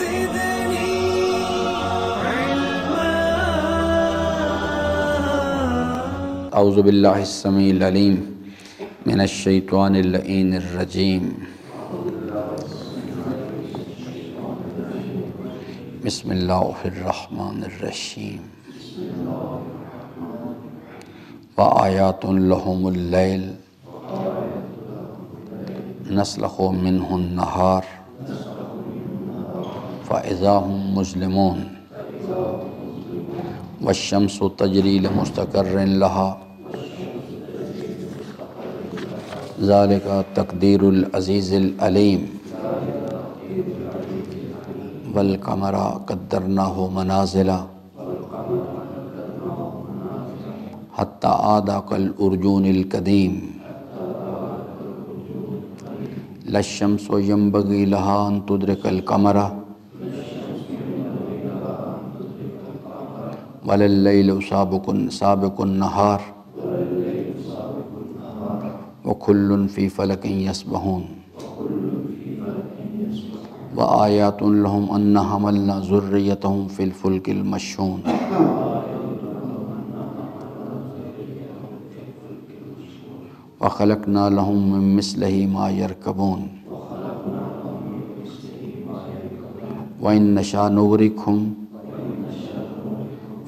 زدني علما. اعوذ باللہ السمیع العلیم من الشیطان اللعین الرجیم. بسم اللہ الرحمن الرحیم. وآیات لہم اللیل نسلخ منہ النہار فإذا هم مظلمون والشمس تجری لمستقر لها ذالک تقدیر العزیز العلیم. والقمر قدرناہ منازل حتی عاد کالعرجون القدیم. لا الشمس ينبغي لها أن تدرك القمر ولا الليل سابق النهار وكل في فلك يسبحون. وآيات لهم أن حملنا ذريتهم في الفلك المشحون وخلقنا لهم من مثله ما يركبون وإن نشاء نغرقهم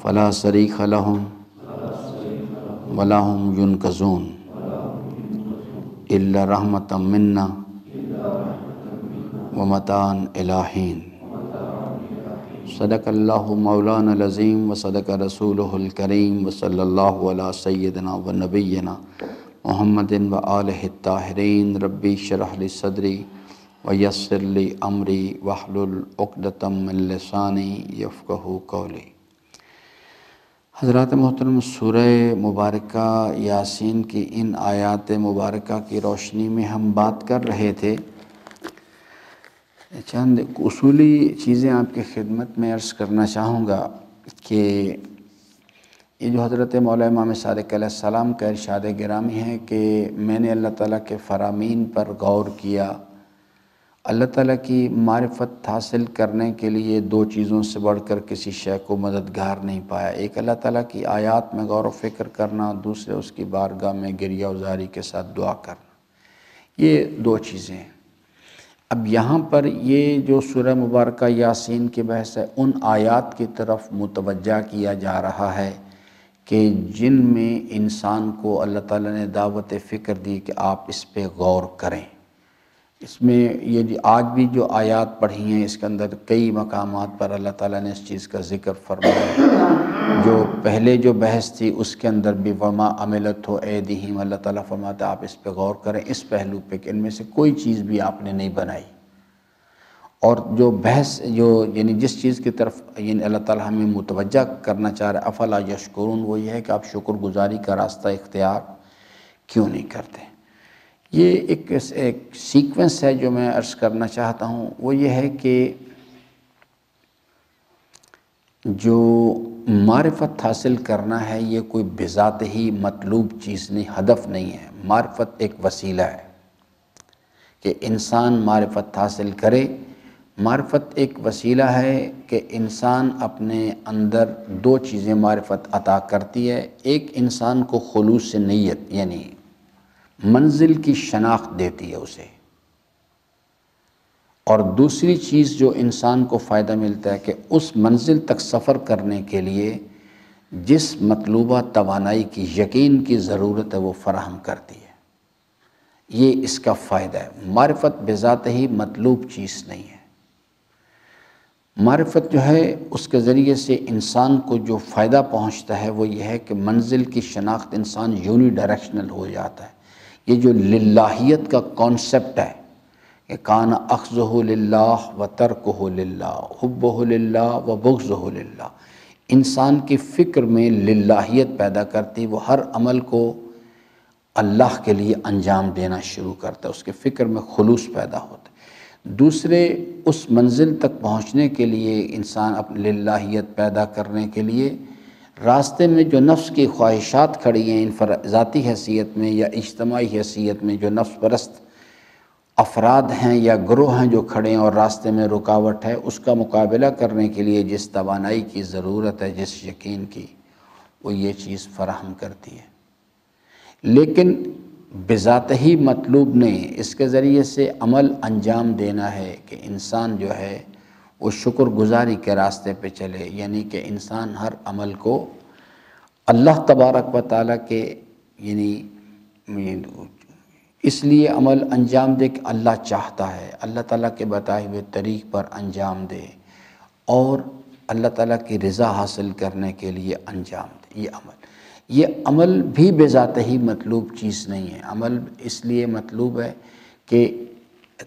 فلا صريخ لهم ولا هم ينقذون إلا رحمة منا ومتاعا إلى حين. صدق اللہ مولانا العظیم وصدق رسولہ الکریم وصلی اللہ علی سیدنا ونبینا محمد وآلہ الطاہرین. ربی اشرح لی صدری ویسر لی امری واحلل عقدۃ من لسانی یفقہوا قولی. حضرات محترم، سورہ مبارکہ یاسین کی ان آیات مبارکہ کی روشنی میں ہم بات کر رہے تھے. چند اصولی چیزیں آپ کی خدمت میں عرض کرنا چاہوں گا کہ یہ جو حضرت مولا امام صادق علیہ السلام کا ارشاد گرامی ہے کہ میں نے اللہ تعالیٰ کے فرامین پر غور کیا. اللہ تعالیٰ کی معرفت حاصل کرنے کے لیے دو چیزوں سے بڑھ کر کسی شے کو مددگار نہیں پایا. ایک اللہ تعالیٰ کی آیات میں غور و فکر کرنا، دوسرے اس کی بارگاہ میں گریہ وزاری کے ساتھ دعا کرنا. یہ دو چیزیں ہیں. اب یہاں پر یہ جو سورہ مبارکہ یاسین کی بحث ہے، ان آیات کی طرف متوجہ کیا جا رہا ہے کہ جن میں انسان کو اللہ تعالیٰ نے دعوت فکر دی کہ آپ اس پہ غور کریں. اس میں یہ آج بھی جو آیات پڑھی ہیں اس کے اندر کئی مقامات پر اللہ تعالیٰ نے اس چیز کا ذکر فرمایا. جو پہلے جو بحث تھی اس کے اندر بھی وما عملت ہو ایدیہم، اللہ تعالیٰ فرماتا آپ اس پہ غور کریں، اس پہلو پہ کہ ان میں سے کوئی چیز بھی آپ نے نہیں بنائی. اور جو بحث یعنی جس چیز کی طرف یعنی اللہ تعالیٰ ہمیں متوجہ کرنا چاہ رہا ہے افلا یشکرون، وہ یہ ہے کہ آپ شکر گزاری کا راستہ اختیار کیوں نہیں کرتے. یہ ایک سیکوینس ہے جو میں عرض کرنا چاہتا ہوں. وہ یہ ہے کہ جو معرفت حاصل کرنا ہے یہ کوئی بذات ہی مطلوب چیز نہیں، ہدف نہیں ہے. معرفت ایک وسیلہ ہے کہ انسان معرفت حاصل کرے. معرفت ایک وسیلہ ہے کہ انسان اپنے اندر دو چیزیں معرفت عطا کرتی ہے. ایک انسان کو خلوص نیت یعنی منزل کی شناخت دیتی ہے اسے، اور دوسری چیز جو انسان کو فائدہ ملتا ہے کہ اس منزل تک سفر کرنے کے لیے جس مطلوبہ توانائی کی یقین کی ضرورت ہے وہ فراہم کرتی ہے. یہ اس کا فائدہ ہے. معرفت بذات ہی مطلوب چیز نہیں ہے. معرفت جو ہے اس کے ذریعے سے انسان کو جو فائدہ پہنچتا ہے وہ یہ ہے کہ منزل کی شناخت انسان یونی ڈائریکشنل ہو جاتا ہے. یہ جو للہیت کا کانسیپٹ ہے کہ کان اخذہ للہ و ترکہ للہ، حبہ للہ و بغضہ للہ، انسان کی فکر میں للہیت پیدا کرتی. وہ ہر عمل کو اللہ کے لیے انجام دینا شروع کرتا ہے، اس کے فکر میں خلوص پیدا ہوتا ہے. دوسرے اس منزل تک پہنچنے کے لیے انسان اپنی للہیت پیدا کرنے کے لیے راستے میں جو نفس کی خواہشات کھڑی ہیں ذاتی حیثیت میں یا اجتماعی حیثیت میں، جو نفس پرست افراد ہیں یا گروہ ہیں جو کھڑے ہیں اور راستے میں رکاوٹ ہے، اس کا مقابلہ کرنے کے لیے جس توانائی کی ضرورت ہے، جس یقین کی، وہ یہ چیز فراہم کرتی ہے۔ لیکن بذات ہی مطلوب نہیں، اس کے ذریعے سے عمل انجام دینا ہے کہ انسان جو ہے وہ شکر گزاری کے راستے پہ چلے، یعنی کہ انسان ہر عمل کو اللہ تبارک و تعالیٰ کے یعنی اس لیے عمل انجام دے کہ اللہ چاہتا ہے، اللہ تعالیٰ کے بتائے ہوئے طریق پر انجام دے اور اللہ تعالیٰ کی رضا حاصل کرنے کے لیے انجام دے۔ یہ عمل بھی بذات ہی مطلوب چیز نہیں ہے، عمل اس لیے مطلوب ہے کہ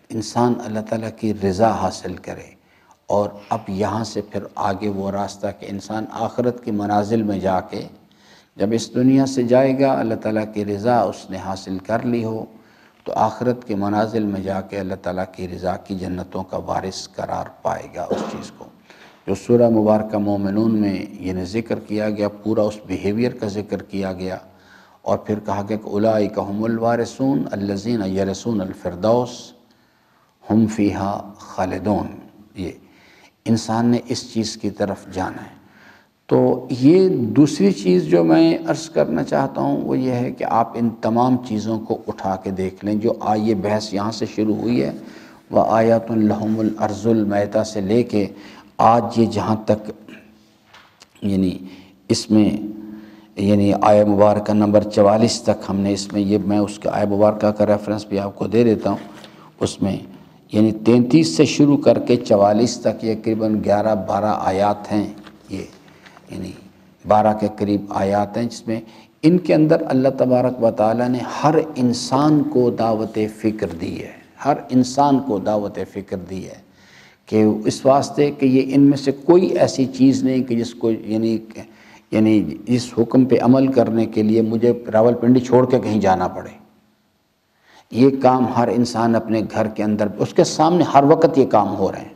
انسان اللہ تعالیٰ کی رضا حاصل کرے، اور اب یہاں سے پھر آگے وہ راستہ کہ انسان آخرت کی منازل میں جا کے جب اس دنیا سے جائے گا، اللہ تعالیٰ کی رضا اس نے حاصل کر لی ہو تو آخرت کے منازل میں جا کے اللہ تعالیٰ کی رضا کی جنتوں کا وارث قرار پائے گا۔ اس چیز کو جو سورہ مبارکہ مومنون میں یہ ذکر کیا گیا، پورا اس بیہیویئر کا ذکر کیا گیا، اور پھر کہا گیا کہ اولئک ھم الوارثون الذین یرثون الفردوس ہم فیہا خالدون۔ یہ انسان نے اس چیز کی طرف جانا ہے۔ تو یہ دوسری چیز جو میں عرض کرنا چاہتا ہوں وہ یہ ہے کہ آپ ان تمام چیزوں کو اٹھا کے دیکھ لیں، جو یہ بحث یہاں سے شروع ہوئی ہے وَآیَاتٌ لَھُمُ الْأَرْضُ الْمَیْتَةُ سے لے کے آج یہ جہاں تک یعنی اس میں یعنی آیہ مبارکہ نمبر 44 تک ہم نے اس میں یہ میں اس کے آیہ مبارکہ کا ریفرنس بھی آپ کو دے دیتا ہوں، اس میں یعنی 33 سے شروع کر کے 44 تک یہ قریباً 11-12 آیات ہیں، یہ یعنی 12 کے قریب آیات ہیں، جس میں ان کے اندر اللہ تبارک و تعالیٰ نے ہر انسان کو دعوت فکر دی ہے، ہر انسان کو دعوت فکر دی ہے کہ اس واسطے کہ یہ ان میں سے کوئی ایسی چیز نہیں کہ جس کو یعنی اس حکم پہ عمل کرنے کے لیے مجھے راولپنڈی چھوڑ کے کہیں جانا پڑے۔ یہ کام ہر انسان اپنے گھر کے اندر اس کے سامنے ہر وقت یہ کام ہو رہے ہیں،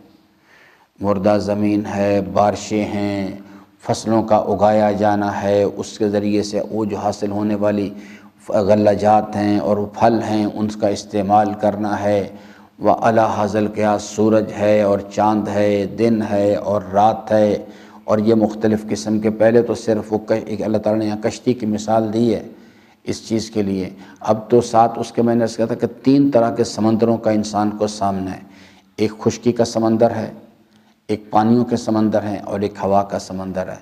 مردہ زمین ہے، بارشیں ہیں، فصلوں کا اگایا جانا ہے، اس کے ذریعے سے وہ جو حاصل ہونے والی غلہ جات ہیں اور پھل ہیں ان کا استعمال کرنا ہے، وَعَلَىٰ هَٰذَا الْقِيَاسِ سورج ہے اور چاند ہے، دن ہے اور رات ہے، اور یہ مختلف قسم کے پہلے تو صرف وہ اللہ تعالیٰ نے یہاں کشتی کی مثال دی ہے اس چیز کے لیے، اب تو ساتھ اس کے میں نے کہا تھا کہ 3 طرح کے سمندروں کا انسان کو سامنا ہے، ایک خشکی کا سمندر ہے، ایک پانیوں کے سمندر ہیں اور ایک ہوا کا سمندر ہے۔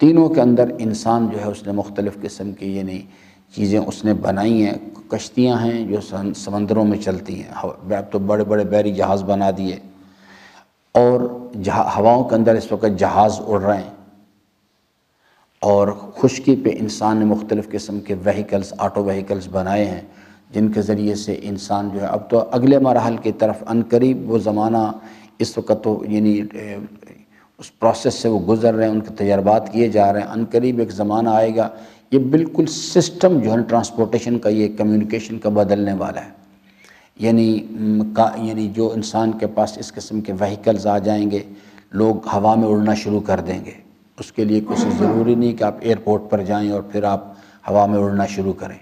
تینوں کے اندر انسان جو ہے اس نے مختلف قسم کی یعنی چیزیں اس نے بنائی ہیں، کشتیاں ہیں جو سمندروں میں چلتی ہیں، اب تو بڑے بڑے بحری جہاز بنا دیے، اور ہواؤں کے اندر اس وقت جہاز اڑ رہے ہیں، اور خشکی پہ انسان نے مختلف قسم کے وہیکلز آٹو وہیکلز بنائے ہیں جن کے ذریعے سے انسان جو ہے اب تو اگلے مراحل کی طرف عنقریب وہ زمانہ اس وقت تو یعنی اس پروسیس سے وہ گزر رہے ہیں، ان کے تجربات کیے جا رہے ہیں، عنقریب ایک زمانہ آئے گا یہ بالکل سسٹم جو ہے ٹرانسپورٹیشن کا، یہ کمیونیکیشن کا بدلنے والا ہے، یعنی جو انسان کے پاس اس قسم کے وہیکلز آ جائیں گے، لوگ ہوا میں اڑنا شروع کر دیں گے، اس کے لیے کچھ ضروری نہیں کہ آپ ایئرپورٹ پر جائیں اور پھر آپ ہوا میں اڑنا شروع کریں،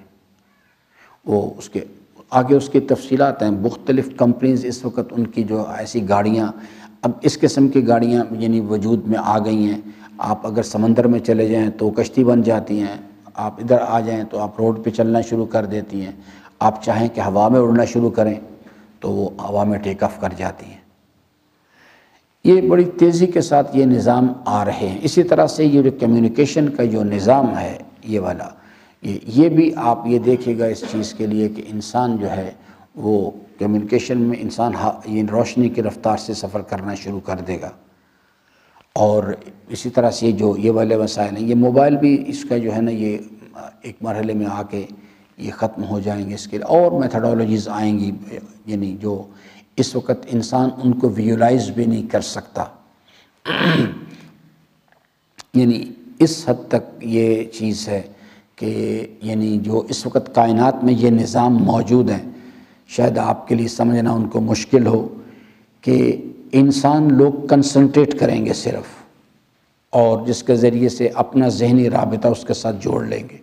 وہ اس کے آگے اس کی تفصیلات ہیں۔ مختلف کمپنیز اس وقت ان کی جو ایسی گاڑیاں، اب اس قسم کی گاڑیاں یعنی وجود میں آ گئی ہیں، آپ اگر سمندر میں چلے جائیں تو کشتی بن جاتی ہیں، آپ ادھر آ جائیں تو آپ روڈ پہ چلنا شروع کر دیتی ہیں، آپ چاہیں کہ ہوا میں اڑنا شروع کریں تو وہ ہوا میں ٹیک آف کر جاتی ہیں۔ یہ بڑی تیزی کے ساتھ یہ نظام آ رہے ہیں۔ اسی طرح سے یہ جو کمیونیکیشن کا جو نظام ہے یہ والا، یہ بھی آپ یہ دیکھیے گا اس چیز کے لیے کہ انسان جو ہے وہ کمیونیکیشن میں انسان یہ روشنی کی رفتار سے سفر کرنا شروع کر دے گا، اور اسی طرح سے جو یہ والے وسائل ہیں، یہ موبائل بھی اس کا جو ہے نا یہ ایک مرحلے میں آ کے یہ ختم ہو جائیں گے، اس کے اور میتھڈالوجیز آئیں گی یعنی جو اس وقت انسان ان کو ویژولائز بھی نہیں کر سکتا، یعنی اس حد تک یہ چیز ہے کہ یعنی جو اس وقت کائنات میں یہ نظام موجود ہیں، شاید آپ کے لیے سمجھنا ان کو مشکل ہو کہ انسان لوگ کنسنٹریٹ کریں گے صرف، اور جس کے ذریعے سے اپنا ذہنی رابطہ اس کے ساتھ جوڑ لیں گے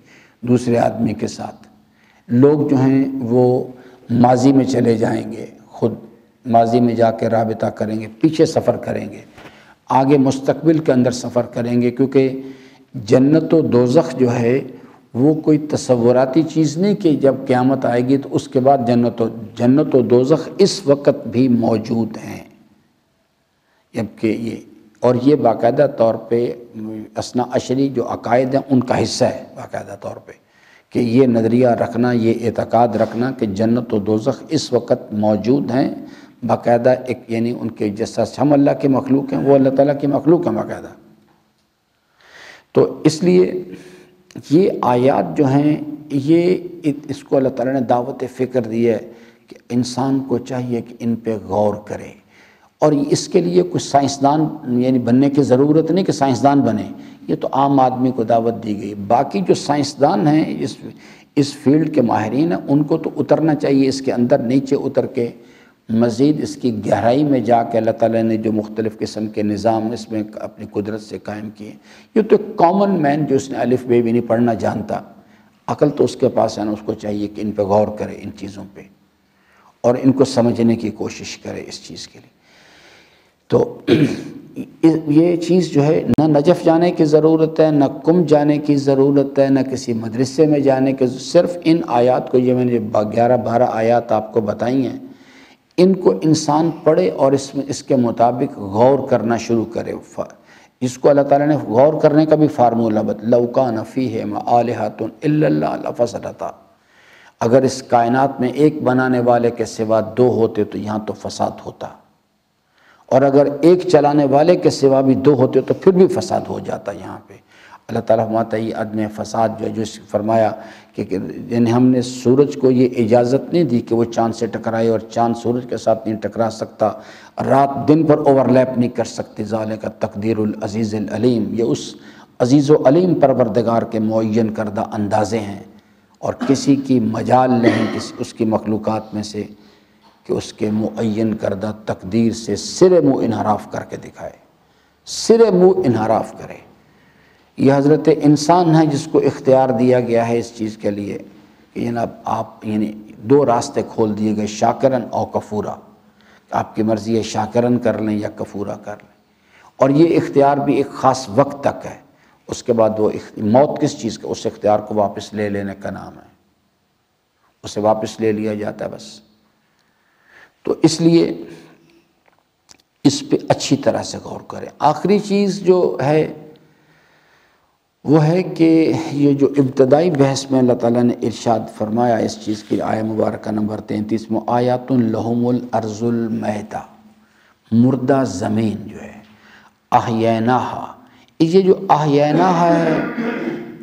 دوسرے آدمی کے ساتھ، لوگ جو ہیں وہ ماضی میں چلے جائیں گے، خود ماضی میں جا کے رابطہ کریں گے، پیچھے سفر کریں گے، آگے مستقبل کے اندر سفر کریں گے، کیونکہ جنت و دوزخ جو ہے وہ کوئی تصوراتی چیز نہیں کہ جب قیامت آئے گی تو اس کے بعد جنت و دوزخ اس وقت بھی موجود ہیں، جبکہ یہ باقاعدہ طور پہ اثنا عشری جو عقائد ہیں ان کا حصہ ہے، باقاعدہ طور پہ کہ یہ نظریہ رکھنا، یہ اعتقاد رکھنا کہ جنت و دوزخ اس وقت موجود ہیں باقاعدہ، ایک یعنی ان کے جیسا ہم اللہ کی مخلوق ہیں وہ اللہ تعالیٰ کی مخلوق ہیں باقاعدہ۔ تو اس لیے یہ آیات جو ہیں یہ اس کو اللہ تعالیٰ نے دعوت فکر دی ہے کہ انسان کو چاہیے کہ ان پہ غور کرے، اور اس کے لیے کچھ سائنسدان یعنی بننے کی ضرورت نہیں کہ سائنسدان بنے، یہ تو عام آدمی کو دعوت دی گئی۔ باقی جو سائنسدان ہیں اس فیلڈ کے ماہرین ہیں ان کو تو اترنا چاہیے اس کے اندر، نیچے اتر کے مزید اس کی گہرائی میں جا کے اللہ تعالیٰ نے جو مختلف قسم کے نظام اس میں اپنی قدرت سے قائم کیے۔ یہ تو ایک کامن مین جو اس نے الف بے بھی نہیں پڑھنا جانتا، عقل تو اس کے پاس ہے نا، اس کو چاہیے کہ ان پہ غور کرے، ان چیزوں پہ، اور ان کو سمجھنے کی کوشش کرے اس چیز کے لیے۔ تو یہ چیز جو ہے نہ نجف جانے کی ضرورت ہے، نہ کم جانے کی ضرورت ہے، نہ کسی مدرسے میں جانے کی، صرف ان آیات کو، یہ میں نے 11-12 آیات آپ کو بتائی ہیں، ان کو انسان پڑھے اور اس کے مطابق غور کرنا شروع کرے۔ اس کو اللہ تعالیٰ نے غور کرنے کا بھی فارمولہ لَوْ كَانَ فِيهِمَا آلِهَةٌ إِلَّا اللَّهُ لَفَسَدَتَا، اگر اس کائنات میں ایک بنانے والے کے سوا دو ہوتے تو یہاں تو فساد ہوتا، اور اگر ایک چلانے والے کے سوا بھی دو ہوتے تو پھر بھی فساد ہو جاتا یہاں پہ۔ اللہ تعالیٰ فرماتا ہے یہ عدم فساد جو فرمایا کہ یعنی ہم نے سورج کو یہ اجازت نہیں دی کہ وہ چاند سے ٹکرائے، اور چاند سورج کے ساتھ نہیں ٹکرا سکتا، رات دن پر اوورلیپ نہیں کر سکتی، ذالک تقدیر العزیز العلیم، یہ اس عزیز و علیم پروردگار کے معین کردہ اندازے ہیں، اور کسی کی مجال نہیں اس کی مخلوقات میں سے کہ اس کے معین کردہ تقدیر سے سرے منہ انحراف کر کے دکھائے، سرے منہ انحراف کرے۔ یہ حضرت انسان ہے جس کو اختیار دیا گیا ہے اس چیز کے لیے کہ جناب آپ یعنی دو راستے کھول دیے گئے، شاکرن اور کفورا، آپ کی مرضی ہے شاکرن کر لیں یا کفورا کر لیں، اور یہ اختیار بھی ایک خاص وقت تک ہے، اس کے بعد وہ موت کس چیز کا، اس اختیار کو واپس لے لینے کا نام ہے، اسے واپس لے لیا جاتا ہے بس۔ تو اس لیے اس پہ اچھی طرح سے غور کریں۔ آخری چیز جو ہے وہ ہے کہ یہ جو ابتدائی بحث میں اللہ تعالیٰ نے ارشاد فرمایا اس چیز کی، آیہ مبارکہ نمبر 33 میں آیات لہم الارض المیتہ، مردہ زمین جو ہے، احییناہا، یہ جو احییناہا ہے،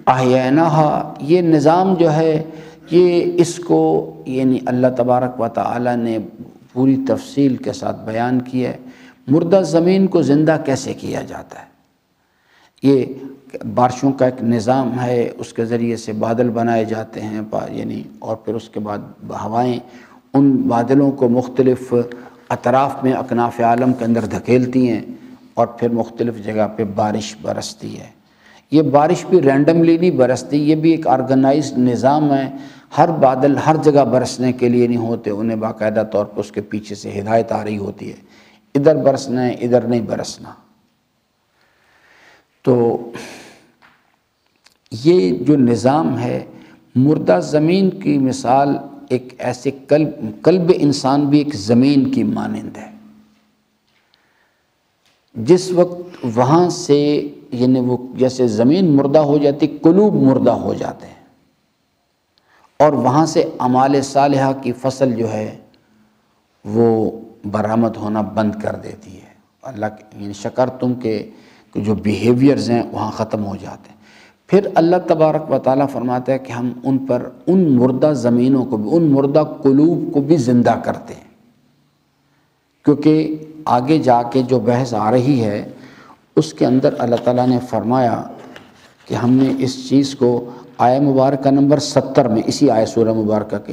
احییناہا یہ نظام جو ہے یہ اس کو یعنی اللہ تبارک و تعالیٰ نے پوری تفصیل کے ساتھ بیان کیا ہے۔ مردہ زمین کو زندہ کیسے کیا جاتا ہے؟ یہ بارشوں کا ایک نظام ہے، اس کے ذریعے سے بادل بنائے جاتے ہیں یعنی، اور پھر اس کے بعد ہوائیں ان بادلوں کو مختلف اطراف میں اکناف عالم کے اندر دھکیلتی ہیں، اور پھر مختلف جگہ پہ بارش برستی ہے۔ یہ بارش بھی رینڈملی نہیں برستی، یہ بھی ایک آرگنائزڈ نظام ہے، ہر بادل ہر جگہ برسنے کے لیے نہیں ہوتے، انہیں باقاعدہ طور پر اس کے پیچھے سے ہدایت آ رہی ہوتی ہے، ادھر برسنا ہے ادھر نہیں برسنا۔ تو یہ جو نظام ہے، مردہ زمین کی مثال ایک ایسے قلب انسان بھی ایک زمین کی مانند ہے، جس وقت وہاں سے یعنی وہ جیسے زمین مردہ ہو جاتی، قلوب مردہ ہو جاتے ہیں، اور وہاں سے اعمال صالحہ کی فصل جو ہے وہ برآمد ہونا بند کر دیتی ہے۔ اللہ یعنی شکر تم کے جو بیہیویئرز ہیں وہاں ختم ہو جاتے ہیں۔ پھر اللہ تبارک و تعالیٰ فرماتا ہے کہ ہم ان پر ان مردہ زمینوں کو بھی، ان مردہ قلوب کو بھی زندہ کرتے ہیں، کیونکہ آگے جا کے جو بحث آ رہی ہے اس کے اندر اللہ تعالیٰ نے فرمایا کہ ہم نے اس چیز کو آیہ مبارکہ نمبر 70 میں، اسی آیہ سورہ مبارکہ کے،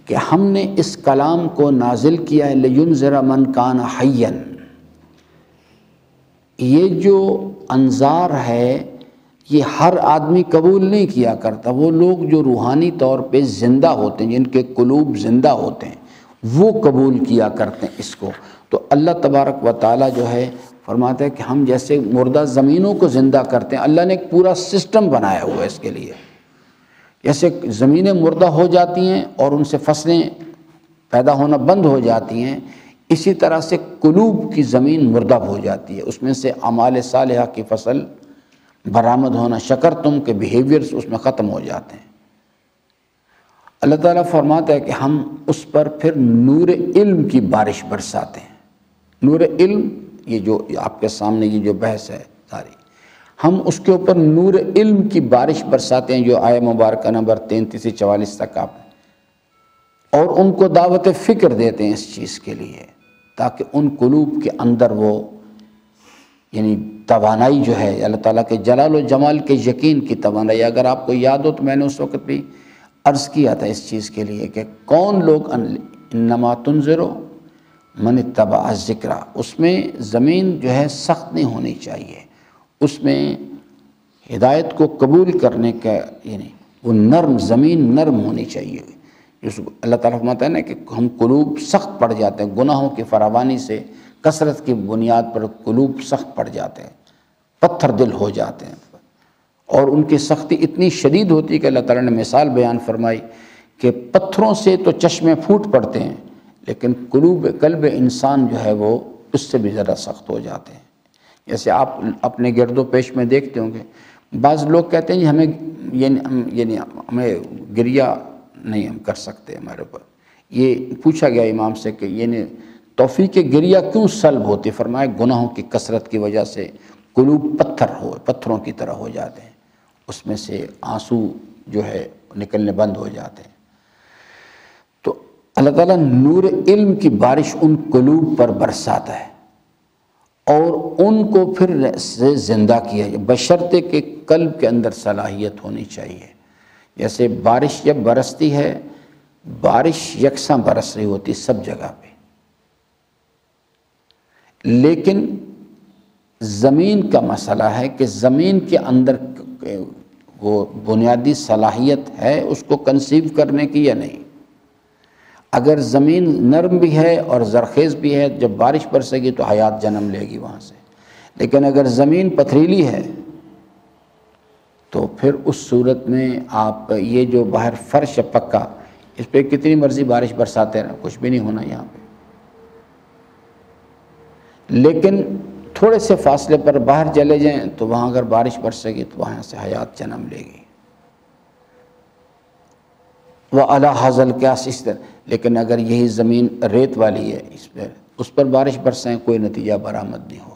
کہ ہم نے اس کلام کو نازل کیا ہے لِيُنذِرَ مَنْ كَانَ حَيًّا، یہ جو انذار ہے یہ ہر آدمی قبول نہیں کیا کرتا، وہ لوگ جو روحانی طور پہ زندہ ہوتے ہیں، جن کے قلوب زندہ ہوتے ہیں وہ قبول کیا کرتے ہیں اس کو۔ تو اللہ تبارک و تعالیٰ جو ہے فرماتا ہے کہ ہم جیسے مردہ زمینوں کو زندہ کرتے ہیں، اللہ نے ایک پورا سسٹم بنایا ہوا ہے اس کے لیے۔ جیسے زمینیں مردہ ہو جاتی ہیں اور ان سے فصلیں پیدا ہونا بند ہو جاتی ہیں، اسی طرح سے قلوب کی زمین مردہ ہو جاتی ہے، اس میں سے اعمال صالحہ کی فصل برآمد ہونا، شکرتم کے بیہیویئرز اس میں ختم ہو جاتے ہیں۔ اللہ تعالیٰ فرماتا ہے کہ ہم اس پر پھر نور علم کی بارش برساتے ہیں۔ نور علم، یہ جو آپ کے سامنے یہ جو بحث ہے ساری، ہم اس کے اوپر نور علم کی بارش برساتے ہیں، جو آیہ مبارکہ نمبر 33 سے 44 تک آپ، اور ان کو دعوت فکر دیتے ہیں اس چیز کے لیے، تاکہ ان قلوب کے اندر وہ یعنی توانائی جو ہے اللہ تعالیٰ کے جلال و جمال کے یقین کی توانائی۔ اگر آپ کو یاد ہو تو میں نے اس وقت بھی عرض کیا تھا اس چیز کے لیے کہ کون لوگ انما تنذر من اتبع الذکر، اس میں زمین جو ہے سخت نہیں ہونی چاہیے، اس میں ہدایت کو قبول کرنے کا یعنی وہ نرم، زمین نرم ہونی چاہیے۔ اللہ تعالیٰ فرماتا ہے نا کہ ہم قلوب سخت پڑ جاتے ہیں گناہوں کی فراوانی سے، کثرت کی بنیاد پر قلوب سخت پڑ جاتے ہیں، پتھر دل ہو جاتے ہیں، اور ان کی سختی اتنی شدید ہوتی ہے کہ اللہ تعالیٰ نے مثال بیان فرمائی کہ پتھروں سے تو چشمے پھوٹ پڑتے ہیں، لیکن قلب انسان جو ہے وہ اس سے بھی زیادہ سخت ہو جاتے ہیں۔ جیسے آپ اپنے گرد و پیش میں دیکھتے ہوں گے، بعض لوگ کہتے ہیں ہمیں یعنی ہمیں گریہ نہیں ہم کر سکتے، ہمارے اوپر یہ پوچھا گیا امام سے کہ یعنی توفیق گریہ کیوں سلب ہوتی؟ فرمایا گناہوں کی کثرت کی وجہ سے قلوب پتھروں کی طرح ہو جاتے ہیں، اس میں سے آنسو جو ہے نکلنے بند ہو جاتے ہیں۔ تو اللہ تعالیٰ نور علم کی بارش ان قلوب پر برساتا ہے اور ان کو پھر سے زندہ کیا ہے، بشرطے کہ قلب کے اندر صلاحیت ہونی چاہیے۔ جیسے بارش جب برستی ہے، بارش یکساں برس رہی ہوتی سب جگہ پہ، لیکن زمین کا مسئلہ ہے کہ زمین کے اندر وہ بنیادی صلاحیت ہے اس کو کنسیو کرنے کی یا نہیں۔ اگر زمین نرم بھی ہے اور زرخیز بھی ہے، جب بارش برسے گی تو حیات جنم لے گی وہاں سے، لیکن اگر زمین پتھریلی ہے تو پھر اس صورت میں آپ یہ جو باہر فرش ہے پکا، اس پہ کتنی مرضی بارش برساتے رہیں کچھ بھی نہیں ہونا یہاں پہ، لیکن تھوڑے سے فاصلے پر باہر چلے جائیں تو وہاں اگر بارش برسے گی تو وہاں سے حیات جنم لے گی۔ وَعَلَىٰ هَٰذَا الْقِيَاسِ، اس طرح۔ لیکن اگر یہی زمین ریت والی ہے، اس پر بارش برسیں کوئی نتیجہ برآمد نہیں ہوگا۔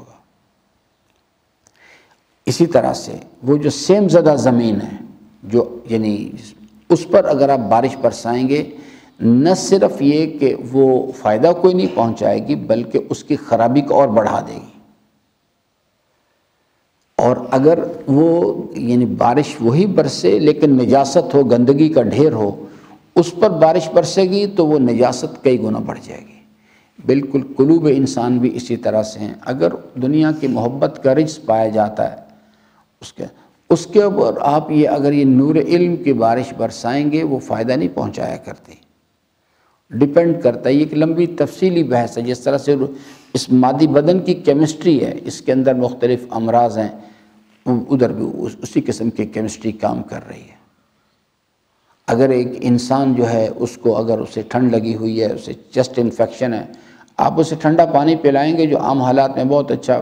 اسی طرح سے وہ جو سیم زدہ زمین ہے، جو یعنی اس پر اگر آپ بارش برسائیں گے، نہ صرف یہ کہ وہ فائدہ کوئی نہیں پہنچائے گی بلکہ اس کی خرابی کو اور بڑھا دے گی۔ اور اگر وہ یعنی بارش وہی برسے لیکن نجاست ہو، گندگی کا ڈھیر ہو، اس پر بارش برسے گی تو وہ نجاست کئی گنا بڑھ جائے گی۔ بالکل قلوب انسان بھی اسی طرح سے ہیں۔ اگر دنیا کی محبت کا رجس پایا جاتا ہے اس کے اوپر آپ اگر یہ نور علم کی بارش برسائیں گے وہ فائدہ نہیں پہنچایا کرتی، ڈیپینڈ کرتا ہے۔ یہ ایک لمبی تفصیلی بحث ہے، جس طرح سے اس مادی بدن کی کیمسٹری ہے، اس کے اندر مختلف امراض ہیں، ادھر بھی اسی قسم کی کیمسٹری کام کر رہی ہے۔ اگر ایک انسان جو ہے اس کو اگر اسے ٹھنڈ لگی ہوئی ہے، اسے چیسٹ انفیکشن ہے، آپ اسے ٹھنڈا پانی پلائیں گے جو عام حالات میں بہت اچھا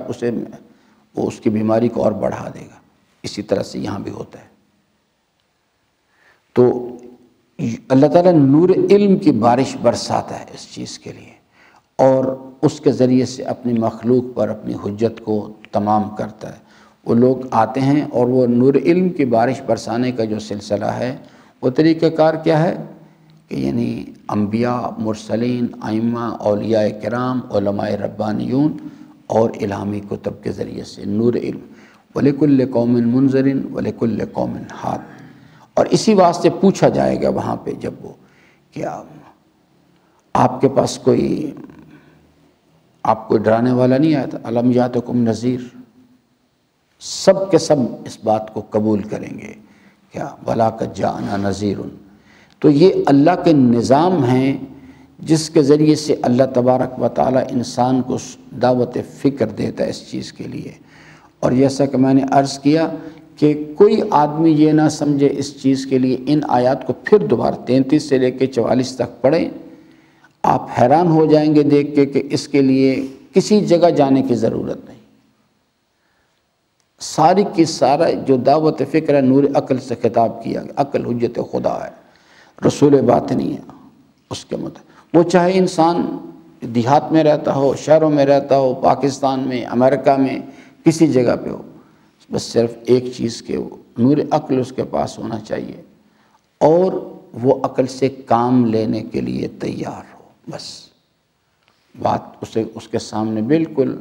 وہ اس کی بیماری کو اور بڑھا دے گا۔ اسی طرح سے یہاں بھی ہوتا ہے۔ تو اللہ تعالیٰ نور علم کی بارش برساتا ہے اس چیز کے لیے، اور اس کے ذریعے سے اپنی مخلوق پر اپنی حجت کو تمام کرتا ہے۔ وہ لوگ آتے ہیں اور وہ نور علم کی بارش برسانے کا جو سلسلہ ہے، وہ طریقہ کار کیا ہے کہ یعنی انبیاء، مرسلین، ائمہ، اولیاء کرام، علماء ربانیون اور الہامی کتب کے ذریعے سے نور علم، وَلِكُلِّ قَوْمٍ مُنذِرٍ وَلِكُلِّ قَوْمٍ ہاد۔ اور اسی واسطے پوچھا جائے گا وہاں پہ جب وہ کہ آپ کے پاس آپ کو ڈرانے والا نہیں آیا تھا؟ الم یاتکم نذیر، سب کے سب اس بات کو قبول کریں گے کیا بلا قد جاءنا نذیر۔ تو یہ اللہ کے نظام ہیں جس کے ذریعے سے اللہ تبارک و تعالی انسان کو دعوت فکر دیتا ہے اس چیز کے لیے۔ اور جیسا کہ میں نے عرض کیا کہ کوئی آدمی یہ نہ سمجھے اس چیز کے لیے، ان آیات کو پھر دوبارہ 33 سے لے کے 44 تک پڑھیں، آپ حیران ہو جائیں گے دیکھ کے کہ اس کے لیے کسی جگہ جانے کی ضرورت نہیں۔ ساری کی سارا جو دعوت فکر ہے نور عقل سے خطاب کیا گیا۔ عقل حجت خدا ہے، رسول باطنی ہے اس کے مطابق، وہ چاہے انسان دیہات میں رہتا ہو، شہروں میں رہتا ہو، پاکستان میں، امریکہ میں، کسی جگہ پہ ہو، بس صرف ایک چیز کے وہ نور عقل اس کے پاس ہونا چاہیے اور وہ عقل سے کام لینے کے لیے تیار ہو۔ بس بات اس کے سامنے بالکل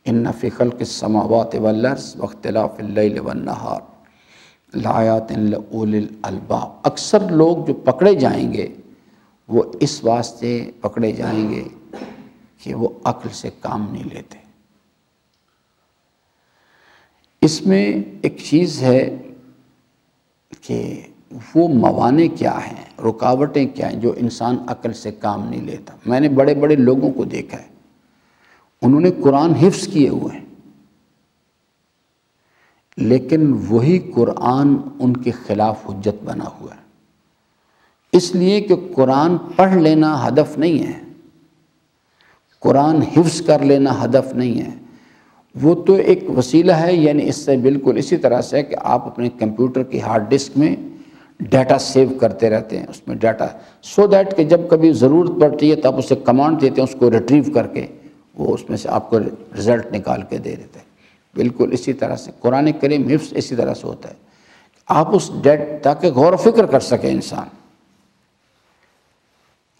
ان فی خلق السماوات والارض واختلاف اللیل والنہار لآیات لأولی الالباب۔ اکثر لوگ جو پکڑے جائیں گے وہ اس واسطے پکڑے جائیں گے کہ وہ عقل سے کام نہیں لیتے۔ اس میں ایک چیز ہے کہ وہ موانع کیا ہیں، رکاوٹیں کیا ہیں جو انسان عقل سے کام نہیں لیتا۔ میں نے بڑے بڑے لوگوں کو دیکھا ہے، انہوں نے قرآن حفظ کیے ہوئے ہیں، لیکن وہی قرآن ان کے خلاف حجت بنا ہوا ہے، اس لیے کہ قرآن پڑھ لینا ہدف نہیں ہے، قرآن حفظ کر لینا ہدف نہیں ہے، وہ تو ایک وسیلہ ہے۔ یعنی اس سے بالکل اسی طرح سے کہ آپ اپنے کمپیوٹر کی ہارڈ ڈسک میں ڈیٹا سیو کرتے رہتے ہیں، اس میں ڈیٹا سو دیٹ کہ جب کبھی ضرورت پڑتی ہے تو آپ اسے کمانڈ دیتے ہیں، اس کو ریٹریو کر کے وہ اس میں سے آپ کو رزلٹ نکال کے دے دیتے ہیں۔ بالکل اسی طرح سے قرآن کریم حفظ اسی طرح سے ہوتا ہے، آپ اس تاکہ غور و فکر کر سکے انسان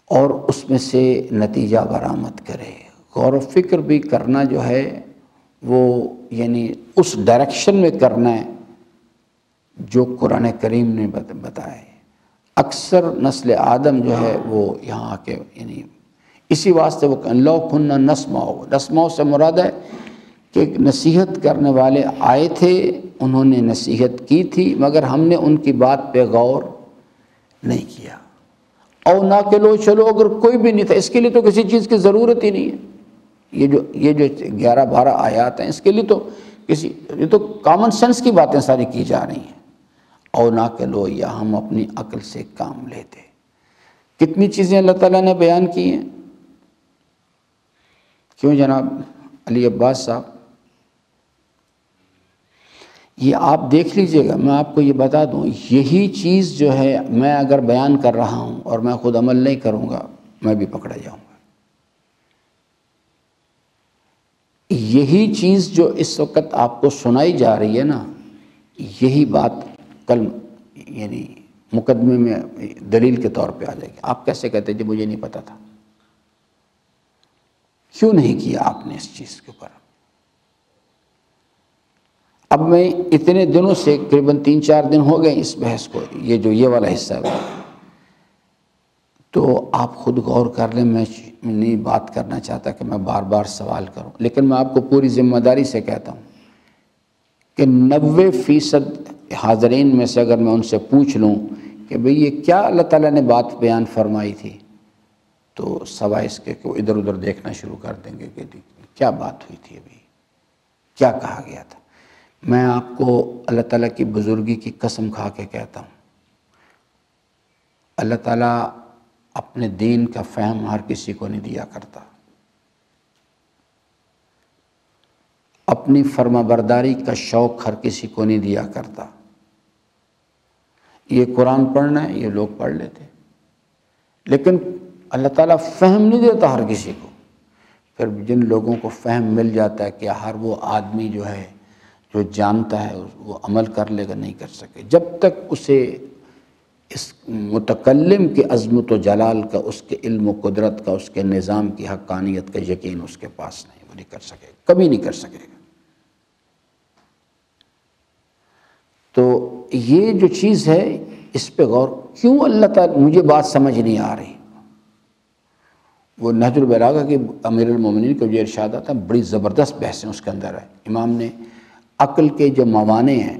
اور اس میں سے نتیجہ برآمد کرے۔ غور و فکر بھی کرنا جو ہے وہ یعنی اس ڈائریکشن میں کرنا ہے جو قرآن کریم نے بتایا ہے۔ اکثر نسل آدم جو ہے وہ یہاں کے یعنی اسی واسطے وہ لو کننا نسمعو سے مراد ہے کہ نصیحت کرنے والے آئے تھے، انہوں نے نصیحت کی تھی مگر ہم نے ان کی بات پہ غور نہیں کیا۔ او نہ کہ لو چلو اگر کوئی بھی نہیں تھا، اس کے لیے تو کسی چیز کی ضرورت ہی نہیں ہے۔ یہ جو 11-12 آیات ہیں اس کے لیے تو یہ تو کامن سینس کی باتیں ساری کی جا رہی ہیں۔ او نہ کہ لو، یا ہم اپنی عقل سے کام لیتے۔ کتنی چیزیں اللہ تعالیٰ نے بیان کی ہیں، کیوں جناب علی عباس صاحب، یہ آپ دیکھ لیجئے گا، میں آپ کو یہ بتا دوں، یہی چیز جو ہے میں اگر بیان کر رہا ہوں اور میں خود عمل نہیں کروں گا میں بھی پکڑا جاؤں گا۔ یہی چیز جو اس وقت آپ کو سنائی جا رہی ہے نا، یہی بات کل یعنی مقدمے میں دلیل کے طور پہ آ جائے گی۔ آپ کیسے کہتے جی مجھے نہیں پتا تھا؟ کیوں نہیں کیا آپ نے اس چیز کے اوپر؟ اب میں اتنے دنوں سے تقریباً 3-4 دن ہو گئے اس بحث کو، یہ والا حصہ ہے، تو آپ خود غور کر لیں۔ میں نہیں بات کرنا چاہتا کہ میں بار بار سوال کروں، لیکن میں آپ کو پوری ذمہ داری سے کہتا ہوں کہ 90% حاضرین میں سے اگر میں ان سے پوچھ لوں کہ بھئی یہ کیا اللہ تعالیٰ نے بات بیان فرمائی تھی، تو سوائے اس کے کہ وہ ادھر ادھر دیکھنا شروع کر دیں گے کہ کیا بات ہوئی تھی، ابھی کیا کہا گیا تھا۔ میں آپ کو اللہ تعالیٰ کی بزرگی کی قسم کھا کے کہتا ہوں، اللہ تعالیٰ اپنے دین کا فہم ہر کسی کو نہیں دیا کرتا، اپنی فرما برداری کا شوق ہر کسی کو نہیں دیا کرتا۔ یہ قرآن پڑھنا ہے یہ لوگ پڑھ لیتے، لیکن اللہ تعالیٰ فہم نہیں دیتا ہر کسی کو۔ پھر جن لوگوں کو فہم مل جاتا ہے کہ ہر وہ آدمی جو ہے جو جانتا ہے وہ عمل کر لے گا، نہیں کر سکے جب تک اسے اس متکلم کی عظمت و جلال کا، اس کے علم و قدرت کا، اس کے نظام کی حقانیت کا یقین اس کے پاس نہیں، وہ نہیں کر سکے گا، کبھی نہیں کر سکے گا۔ تو یہ جو چیز ہے اس پہ غور، کیوں اللہ تعالیٰ، مجھے بات سمجھ نہیں آ رہی۔ وہ نہج البلاغہ کی امیر المومنین کو جو ارشاد آتا ہے، بڑی زبردست بحثیں اس کے اندر ہے۔ امام نے عقل کے جو موانع ہیں،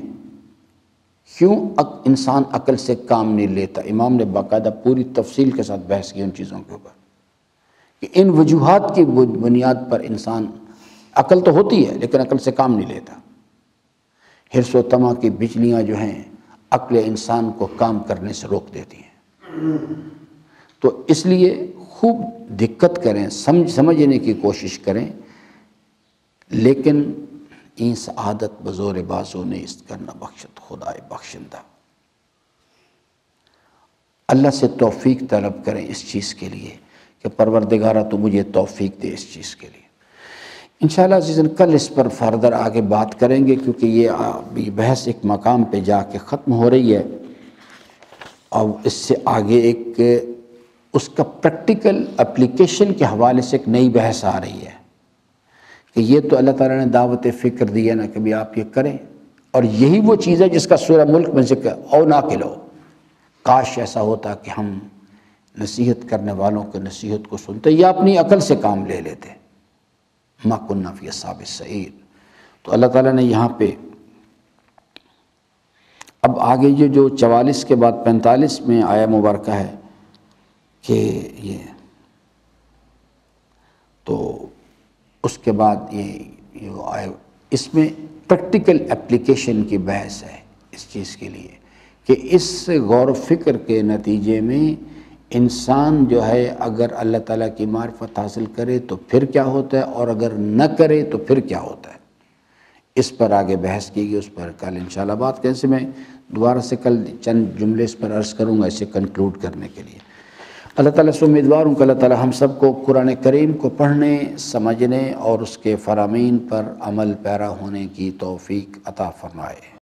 کیوں انسان عقل سے کام نہیں لیتا، امام نے باقاعدہ پوری تفصیل کے ساتھ بحث کی ان چیزوں کے اوپر۔ کہ ان وجوہات کی بنیاد پر انسان، عقل تو ہوتی ہے لیکن عقل سے کام نہیں لیتا، حرص و طمع کی بجلیاں جو ہیں عقل انسان کو کام کرنے سے روک دیتی ہیں۔ تو اس لیے خوب دقت کریں، سمجھنے کی کوشش کریں، لیکن این سعادت بزور بازو نیست کرنا بخشت خدائے بخشندہ۔ اللہ سے توفیق طلب کریں اس چیز کے لیے کہ پروردگارہ تو مجھے توفیق دے اس چیز کے لیے۔ انشاءاللہ عزیزاً کل اس پر فردر آگے بات کریں گے، کیونکہ یہ بحث ایک مقام پہ جا کے ختم ہو رہی ہے، اور اس سے آگے ایک اس کا پریکٹیکل اپلیکیشن کے حوالے سے ایک نئی بحث آ رہی ہے کہ یہ تو اللہ تعالیٰ نے دعوت فکر دی ہے نا کہ بھی آپ یہ کریں، اور یہی وہ چیز ہے جس کا سورہ ملک میں ذکر او ناقل ہو، کاش ایسا ہوتا کہ ہم نصیحت کرنے والوں کے نصیحت کو سنتے یا اپنی عقل سے کام لے لیتے، ما کننا فی اصحاب السعیر۔ تو اللہ تعالیٰ نے یہاں پہ اب آگے یہ جو 44 کے بعد 45 میں آیا مبارکہ ہے کہ یہ تو اس کے بعد یہ آئے، اس میں پریکٹیکل اپلیکیشن کی بحث ہے اس چیز کے لیے کہ اس غور و فکر کے نتیجے میں انسان جو ہے اگر اللہ تعالیٰ کی معرفت حاصل کرے تو پھر کیا ہوتا ہے، اور اگر نہ کرے تو پھر کیا ہوتا ہے، اس پر آگے بحث کی گئی۔ اس پر کل انشاءاللہ بات کیسے میں دوبارہ سے کل چند جملے اس پر عرض کروں گا اسے کنکلوڈ کرنے کے لیے۔ اللہ تعالیٰ سے امیدوار ہوں کہ اللہ تعالیٰ ہم سب کو قرآن کریم کو پڑھنے، سمجھنے اور اس کے فرامین پر عمل پیرا ہونے کی توفیق عطا فرمائے۔